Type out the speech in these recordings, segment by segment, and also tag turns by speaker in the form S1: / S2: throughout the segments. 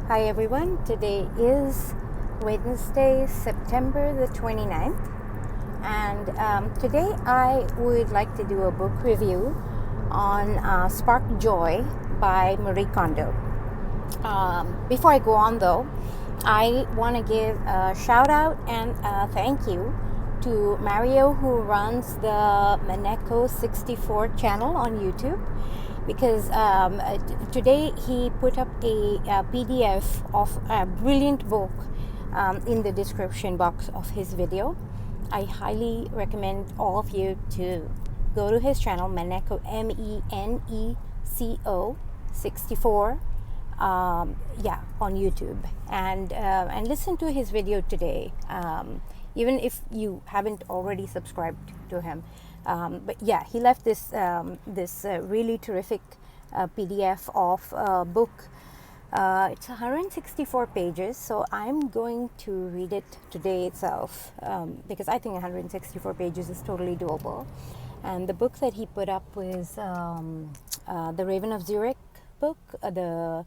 S1: Hi everyone, today is Wednesday, September the 29th, and today I would like to do a book review on Spark Joy by MariKondo. Before I go on though, I want to give a shout out and a thank you to Mario, who runs the MariKondo's 64 channel on YouTube, because today he put up a PDF of a brilliant book in the description box of his video. I highly recommend all of you to go to his channel, MariKondo, MENECO 64, on YouTube, and listen to his video today, even if you haven't already subscribed to him. But yeah, he left this really terrific PDF of a book. It's 164 pages, so I'm going to read it today itself, because I think 164 pages is totally doable. And the book that he put up was the Raven of Zurich book. I'm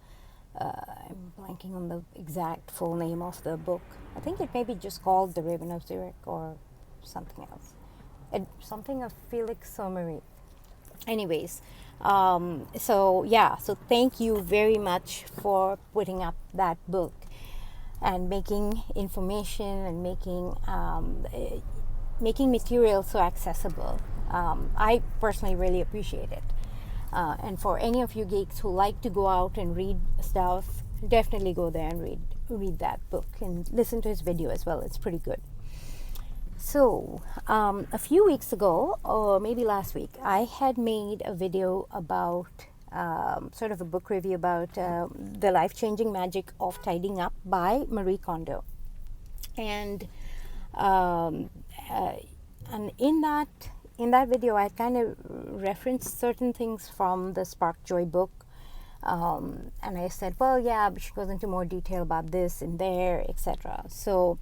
S1: blanking on the exact full name of the book. I think it may be just called The Raven of Zurich or something else. Something of Felix Sommery. Anyways, so thank you very much for putting up that book and making information and making material so accessible. I personally really appreciate it. And for any of you geeks who like to go out and read stuff, definitely go there and read that book and listen to his video as well. It's pretty good. So, a few weeks ago, or maybe last week, I had made a video about sort of a book review about The Life-Changing Magic of Tidying Up by MariKondo. And in that video, I kind of referenced certain things from the Spark Joy book. And I said, well, yeah, she goes into more detail about this and there, etc. So,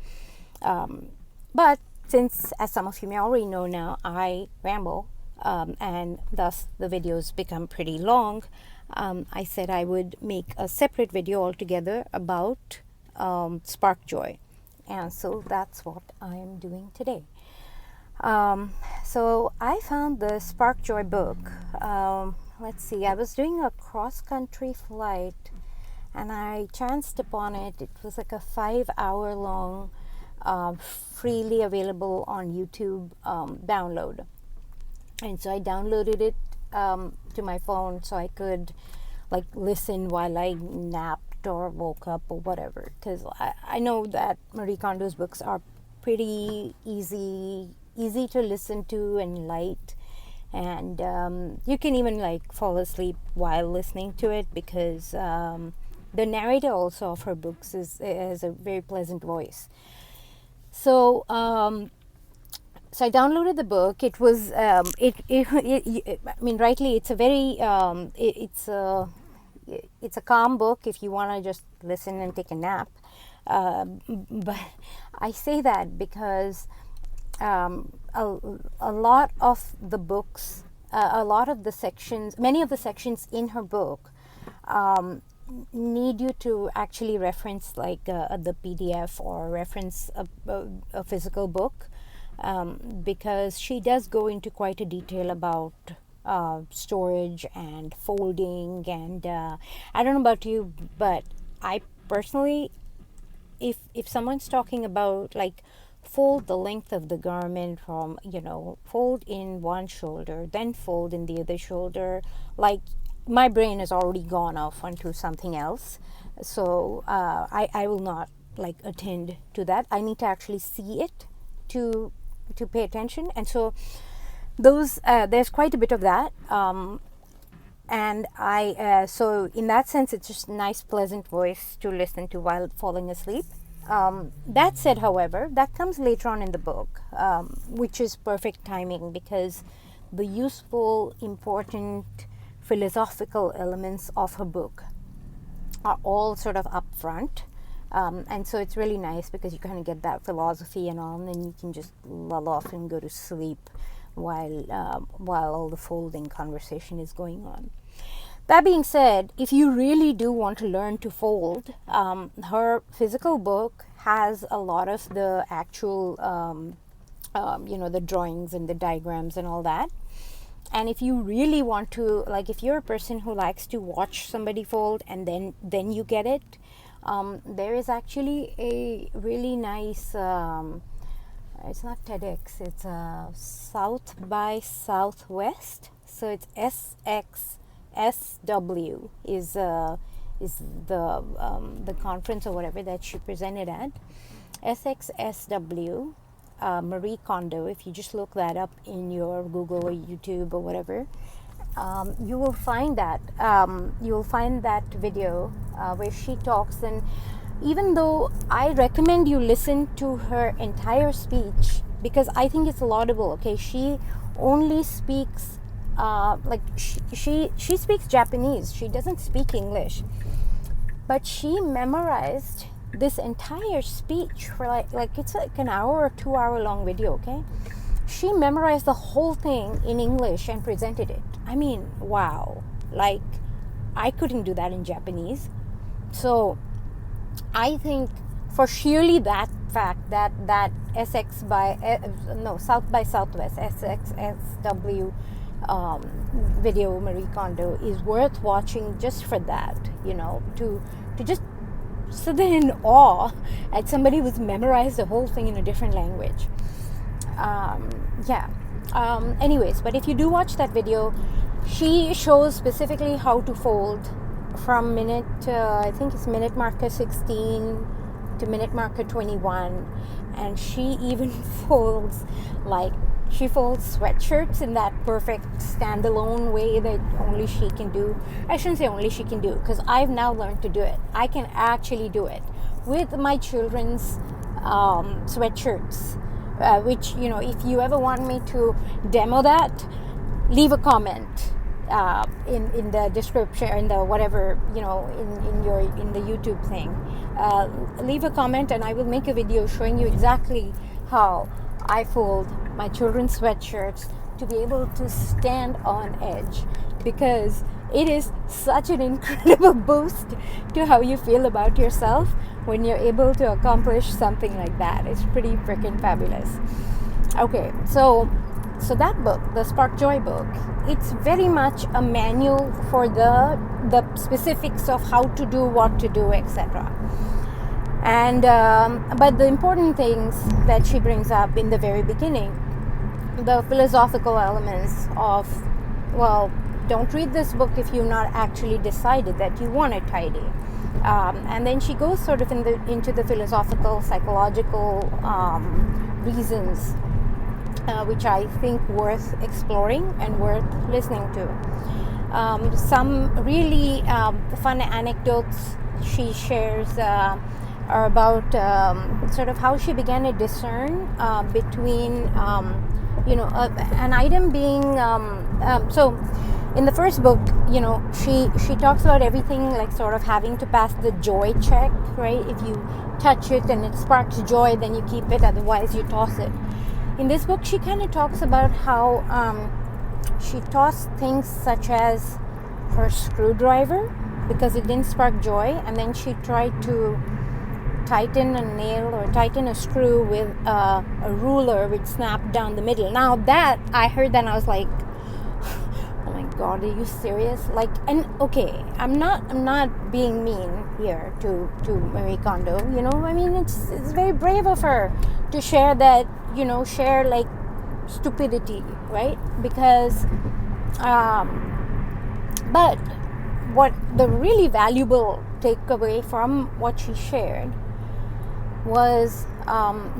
S1: but since, as some of you may already know now, I ramble, and thus the videos become pretty long, I said I would make a separate video altogether about Spark Joy. And so that's what I am doing today. So I found the Spark Joy book. Let's see, I was doing a cross-country flight and I chanced upon it. It was like a 5-hour long freely available on YouTube download, and so I downloaded it to my phone so I could like listen while I napped or woke up or whatever, because I know that MariKondo's books are pretty easy to listen to and light, and you can even like fall asleep while listening to it, because the narrator also of her books has a very pleasant voice. So, so I downloaded the book. It was, I mean, rightly, it's a very, it's a calm book if you want to just listen and take a nap. But I say that because a lot of the books, a lot of the sections, many of the sections in her book, need you to actually reference like the PDF or reference a physical book, because she does go into quite a detail about storage and folding, and I don't know about you, but I personally, if someone's talking about like fold the length of the garment from, fold in one shoulder, then fold in the other shoulder, like my brain has already gone off onto something else. So I will not like attend to that. I need to actually see it to pay attention. And so those there's quite a bit of that. And so in that sense, it's just nice, pleasant voice to listen to while falling asleep. That said, however, that comes later on in the book, which is perfect timing, because the useful, important philosophical elements of her book are all sort of up front, and so it's really nice because you kind of get that philosophy and all, and then you can just lull off and go to sleep while all the folding conversation is going on. That being said, if you really do want to learn to fold, her physical book has a lot of the actual, the drawings and the diagrams and all that. And if you really want to, like, if you're a person who likes to watch somebody fold and then you get it, there is actually a really nice. It's not TEDx. It's South by Southwest. So it's SXSW is the conference or whatever that she presented at. SXSW. Marie Kondo. If you just look that up in your Google or YouTube or whatever, you will find that video where she talks. And even though I recommend you listen to her entire speech, because I think it's laudable. Okay, she only speaks she speaks Japanese. She doesn't speak English, but she memorized this entire speech for like it's like an hour or 2 hour long video. Okay, she memorized the whole thing in English and presented it. I mean, wow, like I couldn't do that in Japanese. So I think for sheerly that fact that South by Southwest SXSW video, Marie Kondo, is worth watching just for that, to just sit there in awe at somebody who's memorized the whole thing in a different language. Anyways, but if you do watch that video, she shows specifically how to fold from I think it's minute marker 16 to minute marker 21, and she even folds sweatshirts in that perfect standalone way that only she can do. I shouldn't say only she can do, because I've now learned to do it. I can actually do it with my children's sweatshirts, which, if you ever want me to demo that, leave a comment in the description, in the whatever, in the YouTube thing. Leave a comment and I will make a video showing you exactly how I fold my children's sweatshirts to be able to stand on edge, because it is such an incredible boost to how you feel about yourself when you're able to accomplish something like that. It's pretty freaking fabulous. Okay, so that book, the Spark Joy book, it's very much a manual for the specifics of how to do, what to do, etc. And but the important things that she brings up in the very beginning, the philosophical elements of, well, don't read this book if you've not actually decided that you want it tidy. And then she goes sort of into the philosophical, psychological reasons, which I think worth exploring and worth listening to. Some really fun anecdotes she shares are about sort of how she began to discern between an item being so in the first book, she talks about everything like sort of having to pass the joy check, right? If you touch it and it sparks joy, then you keep it, otherwise you toss it. In this book, she kind of talks about how she tossed things such as her screwdriver because it didn't spark joy, and then she tried to tighten a nail or tighten a screw with a ruler which snapped down the middle. Now that I heard that, and I was like, oh my god, are you serious? Like, and okay, I'm not being mean here to Marie Kondo, I mean, it's very brave of her to share that, share like stupidity, right? Because but what the really valuable takeaway from what she shared was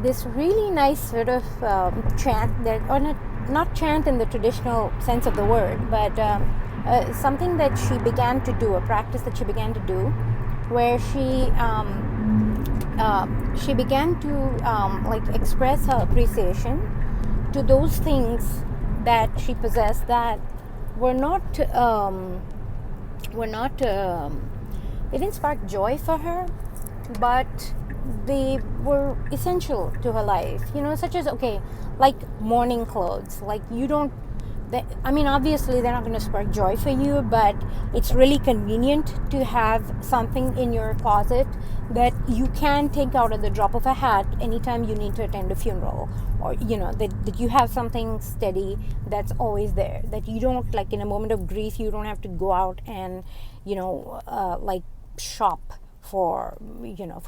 S1: this really nice sort of chant that, or not chant in the traditional sense of the word, but something that she began to do, a practice that she began to do, where she began to express her appreciation to those things that she possessed that were not they didn't spark joy for her, but they were essential to her life, such as, okay, like morning clothes. Like, you don't I mean, obviously they're not going to spark joy for you, but it's really convenient to have something in your closet that you can take out at the drop of a hat anytime you need to attend a funeral, or that you have something steady that's always there, that you don't, like, in a moment of grief, you don't have to go out and like shop for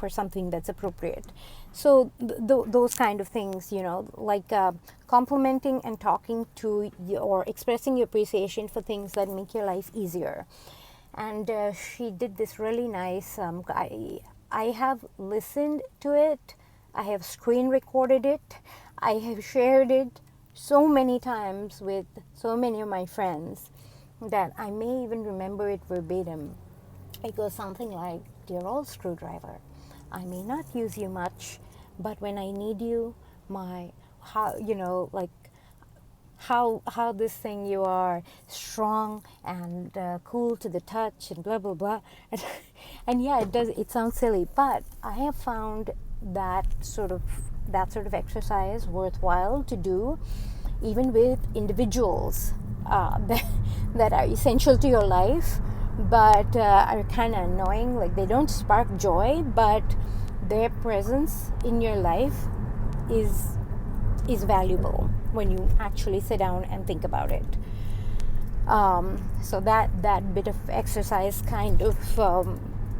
S1: something that's appropriate. So those kind of things, like complimenting and talking to or expressing your appreciation for things that make your life easier. And she did this really nice. I have listened to it, I have screen recorded it, I have shared it so many times with so many of my friends that I may even remember it verbatim. It goes something like, "Dear old screwdriver, I may not use you much, but when I need you, how this thing you are, strong and cool to the touch and blah blah blah." And yeah, it sounds silly, but I have found that sort of exercise worthwhile to do, even with individuals that are essential to your life, but are kind of annoying. Like, they don't spark joy, but their presence in your life is valuable when you actually sit down and think about it. So that bit of exercise kind of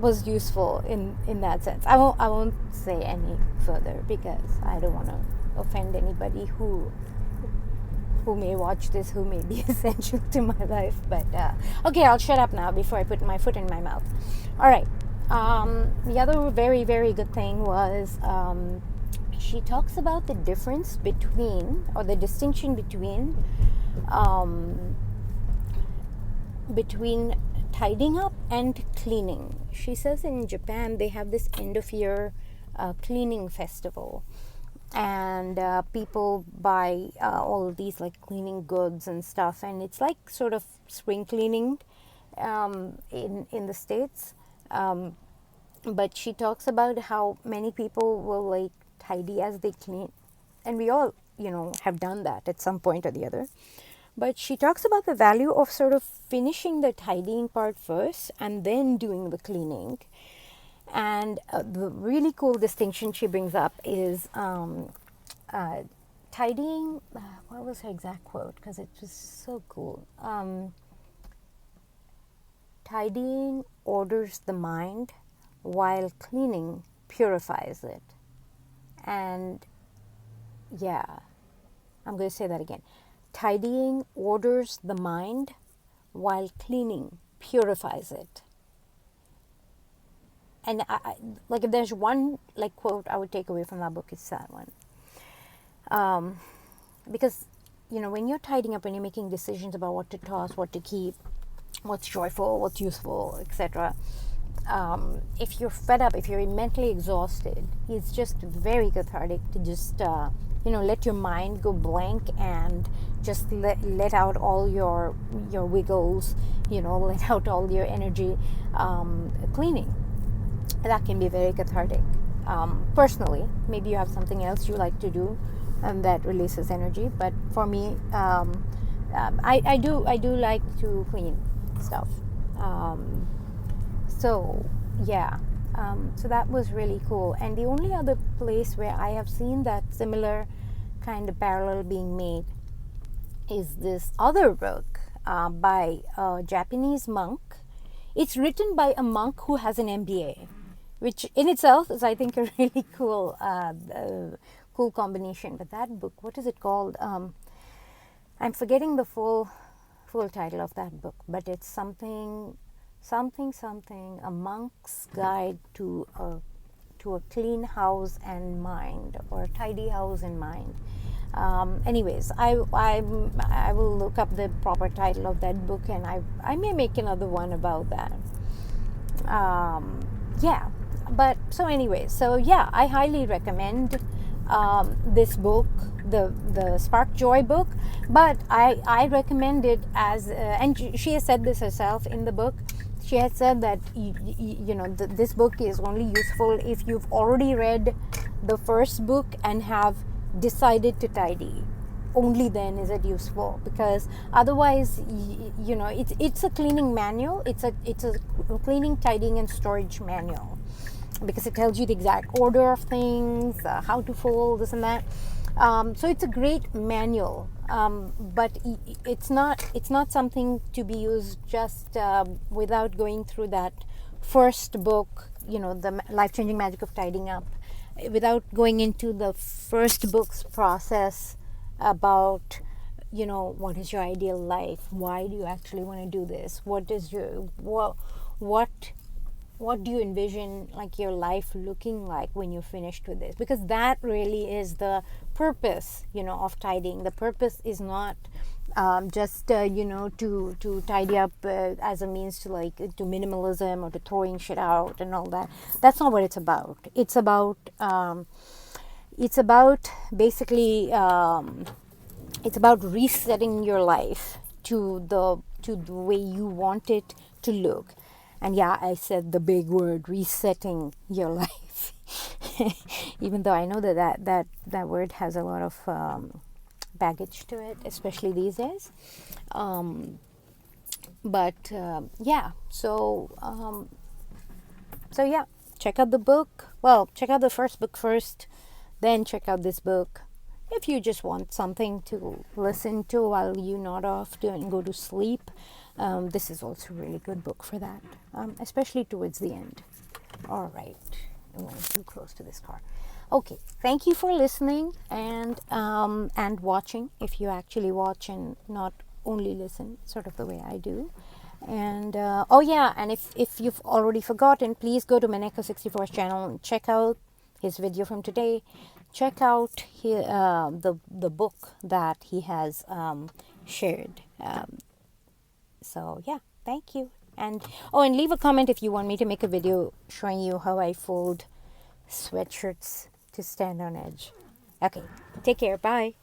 S1: was useful in that sense. I won't say any further because I don't want to offend anybody who may watch this, who may be essential to my life. But okay, I'll shut up now before I put my foot in my mouth. All right. The other very, very good thing was she talks about the difference between, or the distinction between tidying up and cleaning. She says in Japan they have this end of year cleaning festival, and people buy all of these like cleaning goods and stuff, and it's like sort of spring cleaning in the States. But she talks about how many people will like tidy as they clean, and we all have done that at some point or the other. But she talks about the value of sort of finishing the tidying part first and then doing the cleaning. And the really cool distinction she brings up is tidying. What was her exact quote? Because it was so cool. Tidying orders the mind, while cleaning purifies it. And yeah, I'm going to say that again. Tidying orders the mind, while cleaning purifies it. And I like, if there's one like quote I would take away from that book, it's that one. Because when you're tidying up, when you're making decisions about what to toss, what to keep, what's joyful, what's useful, etc. If you're fed up, if you're mentally exhausted, it's just very cathartic to just let your mind go blank and just let out all your wiggles, let out all your energy cleaning. That can be very cathartic. Personally, maybe you have something else you like to do and that releases energy, but for me, I do like to clean stuff. So that was really cool. And the only other place where I have seen that similar kind of parallel being made is this other book by a Japanese monk. It's written by a monk who has an MBA, which in itself is, I think, a really cool combination. But that book, what is it called? I'm forgetting the full title of that book, but it's something, a monk's guide to a clean house and mind, or a tidy house and mind. Anyways, I will look up the proper title of that book, and I may make another one about that. But so anyways, I highly recommend this book, the Spark Joy book. But I recommend it as and she has said this herself in the book. She has said that this book is only useful if you've already read the first book and have decided to tidy. only then is it useful, because otherwise it's a cleaning manual. It's a cleaning, tidying and storage manual, because it tells you the exact order of things, how to fold this and that. So it's a great manual, but it's not something to be used just without going through that first book, the life-changing magic of tidying up, without going into the first book's process about what is your ideal life, why do you actually want to do this, what do you envision like your life looking like when you're finished with this, because that really is the purpose of tidying. The purpose is not just to tidy up as a means to minimalism or to throwing shit out and all that. That's not what it's about. It's about basically it's about resetting your life to the way you want it to look. And yeah, I said the big word, resetting your life. Even though I know that word has a lot of baggage to it, especially these days. But yeah, so yeah, check out the book. Well, check out the first book first, then check out this book. If you just want something to listen to while you nod off and go to sleep, this is also a really good book for that, especially towards the end. All right, I went too close to this car. Okay, thank you for listening and watching, if you actually watch and not only listen, sort of the way I do. And oh yeah, and if you've already forgotten, please go to Maneko64's channel and check out his video from today. Check out the book that he has shared. So yeah, thank you. And leave a comment if you want me to make a video showing you how I fold sweatshirts to stand on edge. Okay, take care. Bye.